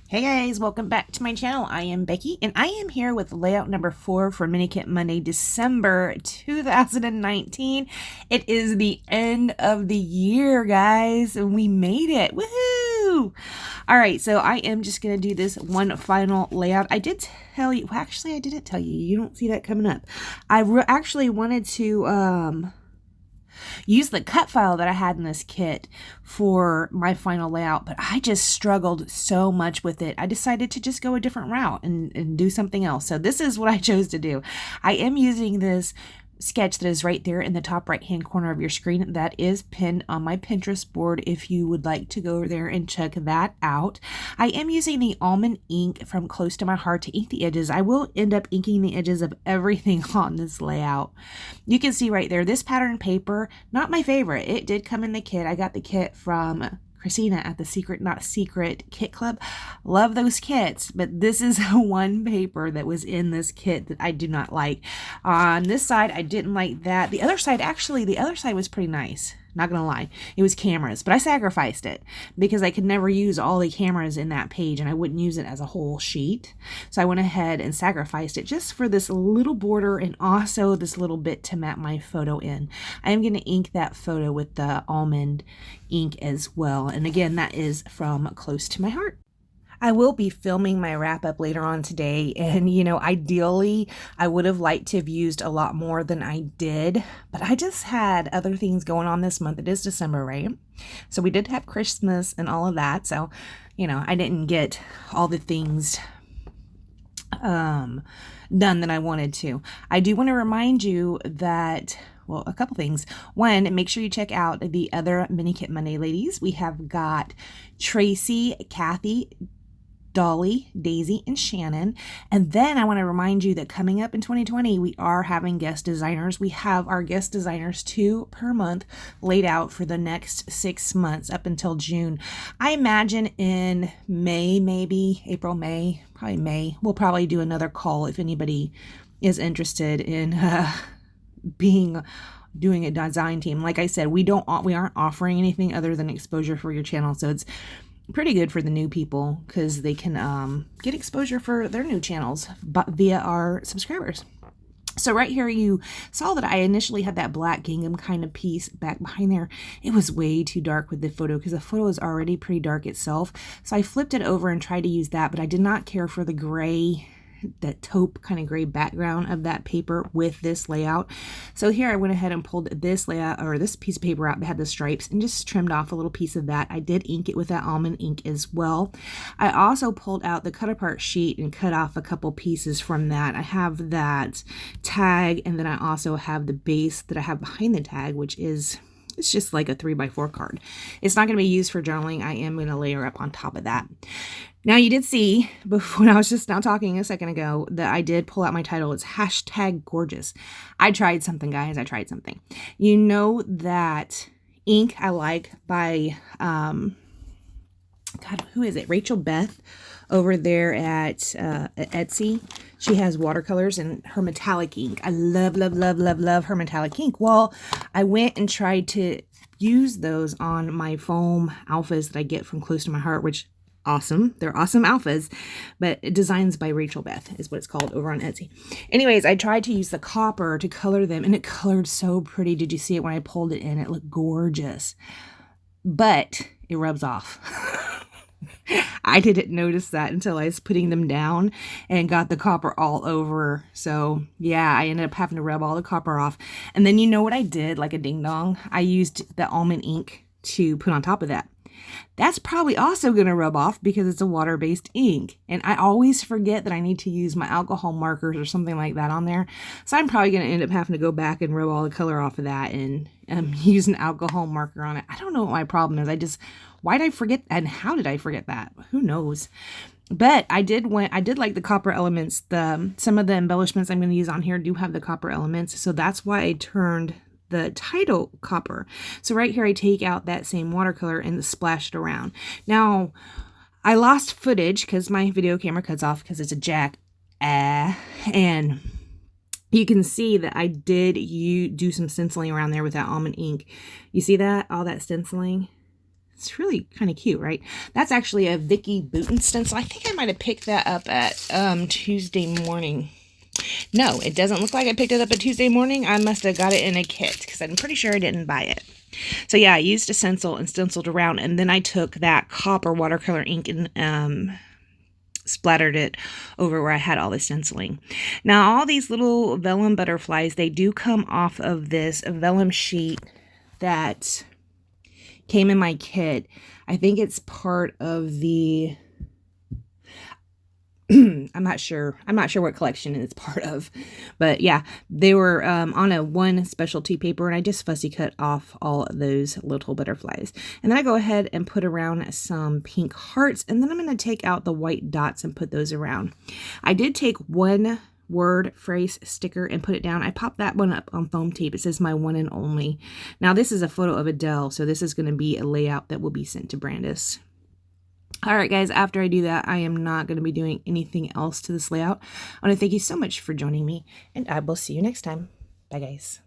Hey guys, welcome back to my channel. I am Becky and I am here with layout number 4 for Mini Kit Monday, December 2019. It is the end of the year, guys, and we made it. Woohoo! All right, so I am just going to do this one final layout. I did tell you, well, actually I didn't tell you. You don't see that coming up. I actually wanted to use the cut file that I had in this kit for my final layout, but I just struggled so much with it. I decided to just go a different route and do something else. So this is what I chose to do. I am using this sketch that is right there in the top right hand corner of your screen. That is pinned on my Pinterest board if you would like to go over there and check that out. I am using the almond ink from Close to My Heart to ink the edges. I will end up inking the edges of everything on this layout. You can see right there, this pattern paper, not my favorite. It did come in the kit. I got the kit from Christina at the Secret Not Secret Kit Club. Love those kits, but this is one paper that was in this kit that I do not like. On this side, I didn't like that. The other side, actually, the other side was pretty nice. Not gonna lie, it was cameras, but I sacrificed it because I could never use all the cameras in that page and I wouldn't use it as a whole sheet. So I went ahead and sacrificed it just for this little border and also this little bit to map my photo in. I am gonna ink that photo with the almond ink as well. And again, that is from Close to My Heart. I will be filming my wrap up later on today, and ideally I would have liked to have used a lot more than I did, but I just had other things going on this month. It is December, right? So we did have Christmas and all of that, so I didn't get all the things done that I wanted to. I do want to remind you that, well, a couple things. One, make sure you check out the other Mini Kit Monday ladies. We have got Traci, Kathy, Dollie, Daisy, and Shannon. And then I want to remind you that coming up in 2020, we are having guest designers. We have our guest designers 2 per month laid out for the next 6 months up until June. I imagine in May, maybe April, May, probably May, we'll probably do another call if anybody is interested in doing a design team. Like I said, we aren't offering anything other than exposure for your channel. So it's pretty good for the new people because they can get exposure for their new channels via our subscribers. So right here, you saw that I initially had that black gingham kind of piece back behind there. It was way too dark with the photo because the photo is already pretty dark itself. So I flipped it over and tried to use that, but I did not care for the gray, that taupe kind of gray background of that paper with this layout. So here I went ahead and pulled this layout, or this piece of paper out that had the stripes, and just trimmed off a little piece of that. I did ink it with that almond ink as well. I also pulled out the cut apart sheet and cut off a couple pieces from that. I have that tag, and then I also have the base that I have behind the tag, which is, it's just like a 3x4 card. It's not going to be used for journaling. I am going to layer up on top of that. Now, you did see, before I was just now talking a second ago, that I did pull out my title. It's #gorgeous. I tried something, guys. I tried something. You know that ink I like by, God, who is it? Rachel Beth over there at Etsy. She has watercolors and her metallic ink. I love, love, love, love, love her metallic ink. Well, I went and tried to use those on my foam alphas that I get from Close to My Heart, which awesome. They're awesome alphas, but Designs by Rachel Beth is what it's called over on Etsy. Anyways, I tried to use the copper to color them, and it colored so pretty. Did you see it when I pulled it in? It looked gorgeous, but it rubs off. I didn't notice that until I was putting them down and got the copper all over. So yeah, I ended up having to rub all the copper off. And then you know what I did, like a ding dong? I used the almond ink to put on top of that. That's probably also going to rub off because it's a water-based ink. And I always forget that I need to use my alcohol markers or something like that on there. So I'm probably going to end up having to go back and rub all the color off of that and use an alcohol marker on it. I don't know what my problem is. Why did I forget, and how did I forget that? Who knows? But I did like the copper elements. Some of the embellishments I'm going to use on here do have the copper elements. So that's why I turned the title copper. So right here, I take out that same watercolor and splash it around. Now, I lost footage because my video camera cuts off because it's a jack. And you can see that I did do some stenciling around there with that almond ink. You see that? All that stenciling? It's really kind of cute, right? That's actually a Vicky Booten stencil. I think I might have picked that up at Tuesday morning. No, it doesn't look like I picked it up at Tuesday morning. I must have got it in a kit because I'm pretty sure I didn't buy it. So yeah, I used a stencil and stenciled around, and then I took that copper watercolor ink and splattered it over where I had all the stenciling. Now, all these little vellum butterflies, they do come off of this vellum sheet that came in my kit. I think it's part of the I'm not sure what collection it's part of, but yeah, they were on a one specialty paper, and I just fussy cut off all of those little butterflies. And then I go ahead and put around some pink hearts, and then I'm going to take out the white dots and put those around. I did take one word phrase sticker and put it down. I popped that one up on foam tape. It says my one and only. Now this is a photo of Adele, so this is going to be a layout that will be sent to Brandis. All right, guys, after I do that, I am not going to be doing anything else to this layout. I want to thank you so much for joining me, and I will see you next time. Bye, guys.